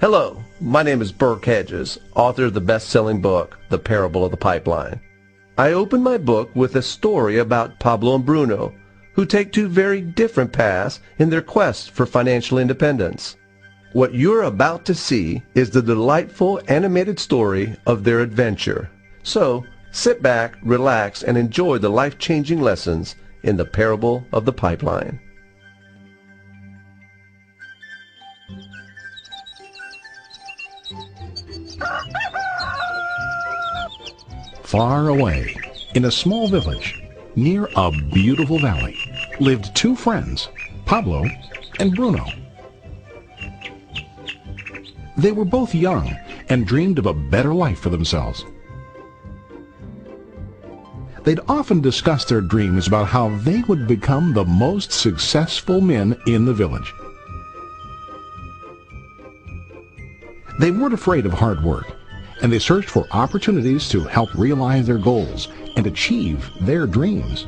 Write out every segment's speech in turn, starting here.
Hello, my name is Burke Hedges, author of the best-selling book, The Parable of the Pipeline. I open my book with a story about Pablo and Bruno, who take two very different paths in their quest for financial independence. What you're about to see is the delightful animated story of their adventure. So, sit back, relax, and enjoy the life-changing lessons in The Parable of the Pipeline. Far away, in a small village, near a beautiful valley, lived two friends, Pablo and Bruno. They were both young and dreamed of a better life for themselves. They'd often discuss their dreams about how they would become the most successful men in the village. They weren't afraid of hard work, and they searched for opportunities to help realize their goals and achieve their dreams.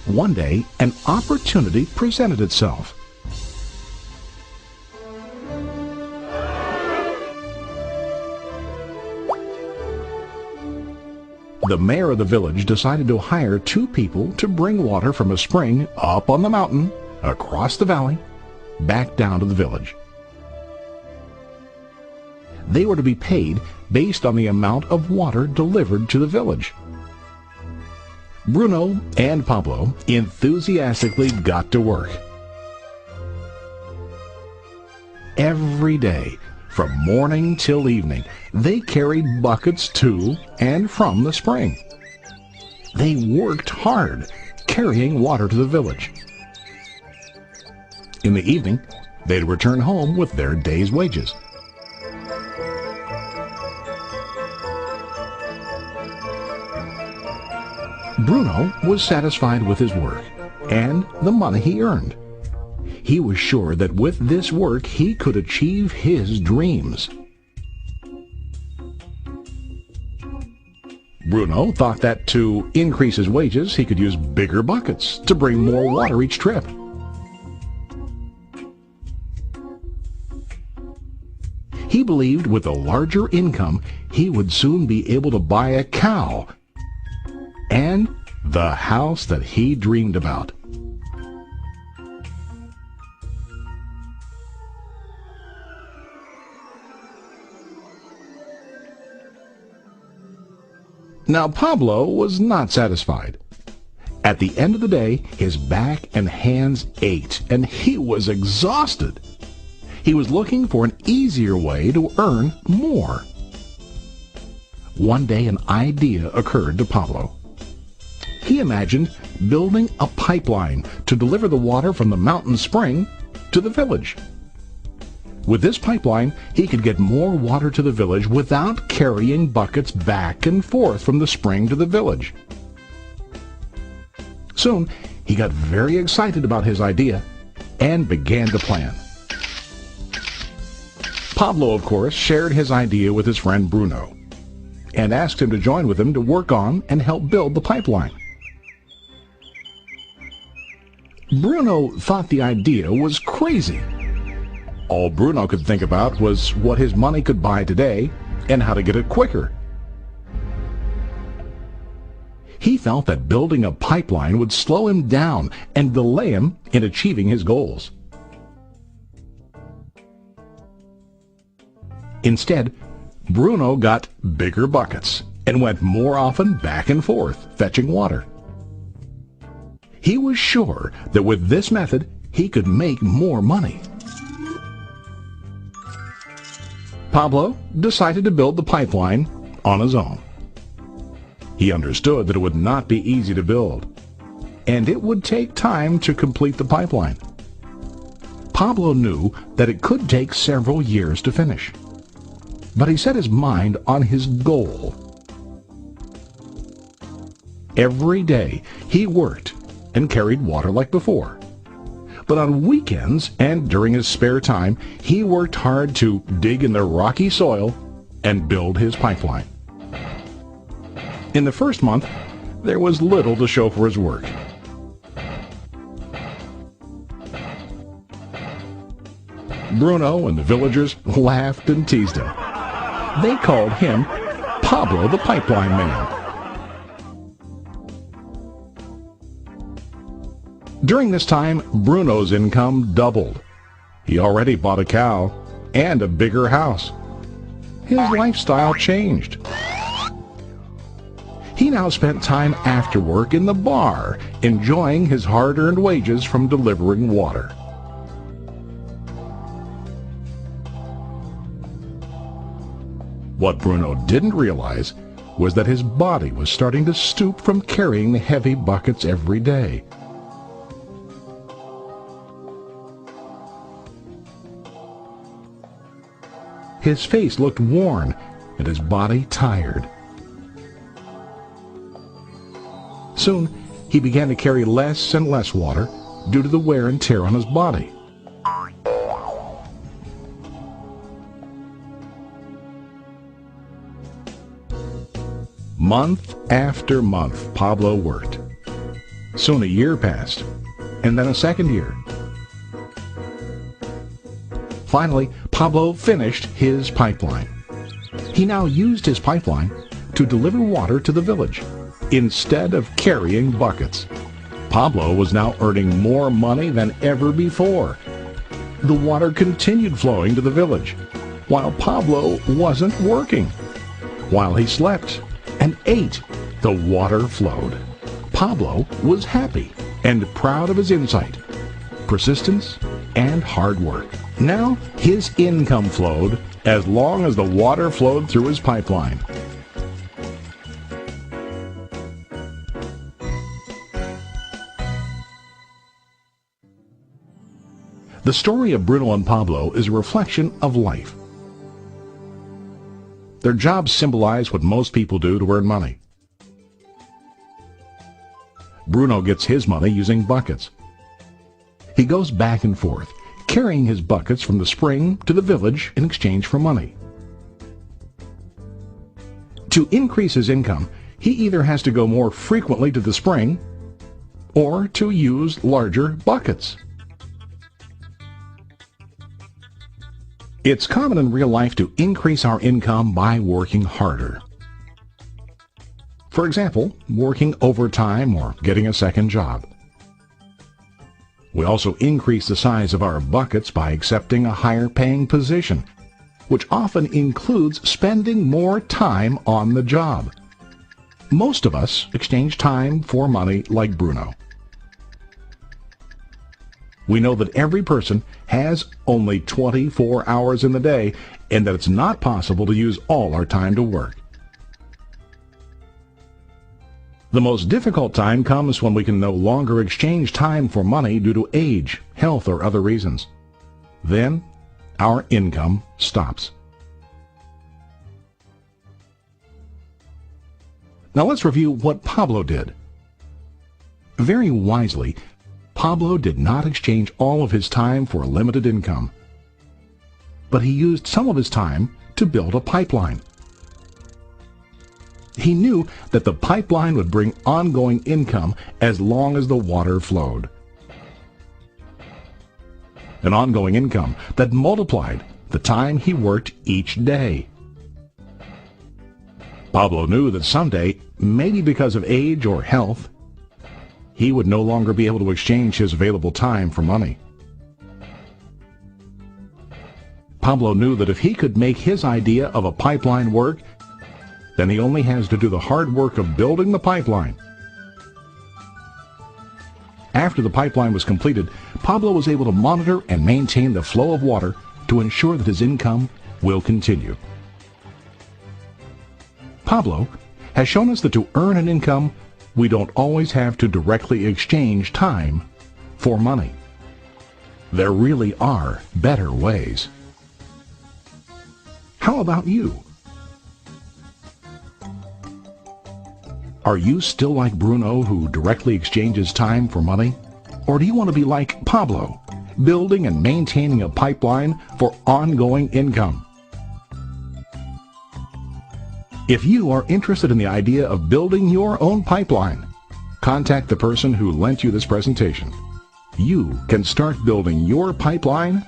One day, an opportunity presented itself. The mayor of the village decided to hire two people to bring water from a spring up on the mountain, across the valley, back down to the village. They were to be paid based on the amount of water delivered to the village. Bruno and Pablo enthusiastically got to work. Every day, from morning till evening, they carried buckets to and from the spring. They worked hard, carrying water to the village. In the evening, they'd return home with their day's wages. Bruno was satisfied with his work and the money he earned. He was sure that with this work he could achieve his dreams. Bruno thought that to increase his wages he could use bigger buckets to bring more water each trip. He believed with a larger income he would soon be able to buy a cow and the house that he dreamed about. Now Pablo was not satisfied. At the end of the day, his back and hands ached, and he was exhausted. He was looking for an easier way to earn more. One day an idea occurred to Pablo. He imagined building a pipeline to deliver the water from the mountain spring to the village. With this pipeline, he could get more water to the village without carrying buckets back and forth from the spring to the village. Soon, he got very excited about his idea and began to plan. Pablo, of course, shared his idea with his friend Bruno and asked him to join with him to work on and help build the pipeline. Bruno thought the idea was crazy. All Bruno could think about was what his money could buy today and how to get it quicker. He felt that building a pipeline would slow him down and delay him in achieving his goals. Instead, Bruno got bigger buckets and went more often back and forth fetching water. He was sure that with this method he could make more money. Pablo decided to build the pipeline on his own. He understood that it would not be easy to build, and it would take time to complete the pipeline. Pablo knew that it could take several years to finish, but he set his mind on his goal. Every day he worked and carried water like before. But on weekends and during his spare time, he worked hard to dig in the rocky soil and build his pipeline. In the first month, there was little to show for his work. Bruno and the villagers laughed and teased him. They called him Pablo the Pipeline Man. During this time, Bruno's income doubled. He already bought a cow and a bigger house. His lifestyle changed. He now spent time after work in the bar, enjoying his hard-earned wages from delivering water. What Bruno didn't realize was that his body was starting to stoop from carrying the heavy buckets every day. His face looked worn and his body tired. Soon, he began to carry less and less water due to the wear and tear on his body. Month after month, Pablo worked. Soon a year passed, and then a second year. Finally, Pablo finished his pipeline. He now used his pipeline to deliver water to the village instead of carrying buckets. Pablo was now earning more money than ever before. The water continued flowing to the village, while Pablo wasn't working. While he slept and ate, the water flowed. Pablo was happy and proud of his insight, persistence, and hard work. Now his income flowed as long as the water flowed through his pipeline. The story of Bruno and Pablo is a reflection of life. Their jobs symbolize what most people do to earn money. Bruno gets his money using buckets. He goes back and forth, carrying his buckets from the spring to the village in exchange for money. To increase his income, he either has to go more frequently to the spring or to use larger buckets. It's common in real life to increase our income by working harder. For example, working overtime or getting a second job. We also increase the size of our buckets by accepting a higher paying position, which often includes spending more time on the job. Most of us exchange time for money like Bruno. We know that every person has only 24 hours in the day and that it's not possible to use all our time to work. The most difficult time comes when we can no longer exchange time for money due to age, health, or other reasons. Then, our income stops. Now let's review what Pablo did. Very wisely, Pablo did not exchange all of his time for a limited income, but he used some of his time to build a pipeline. He knew that the pipeline would bring ongoing income as long as the water flowed. An ongoing income that multiplied the time he worked each day. Pablo knew that someday, maybe because of age or health, he would no longer be able to exchange his available time for money. Pablo knew that if he could make his idea of a pipeline work, then he only has to do the hard work of building the pipeline. After the pipeline was completed, Pablo was able to monitor and maintain the flow of water to ensure that his income will continue. Pablo has shown us that to earn an income, we don't always have to directly exchange time for money. There really are better ways. How about you? Are you still like Bruno, who directly exchanges time for money? Or do you want to be like Pablo, building and maintaining a pipeline for ongoing income? If you are interested in the idea of building your own pipeline, contact the person who lent you this presentation. You can start building your pipeline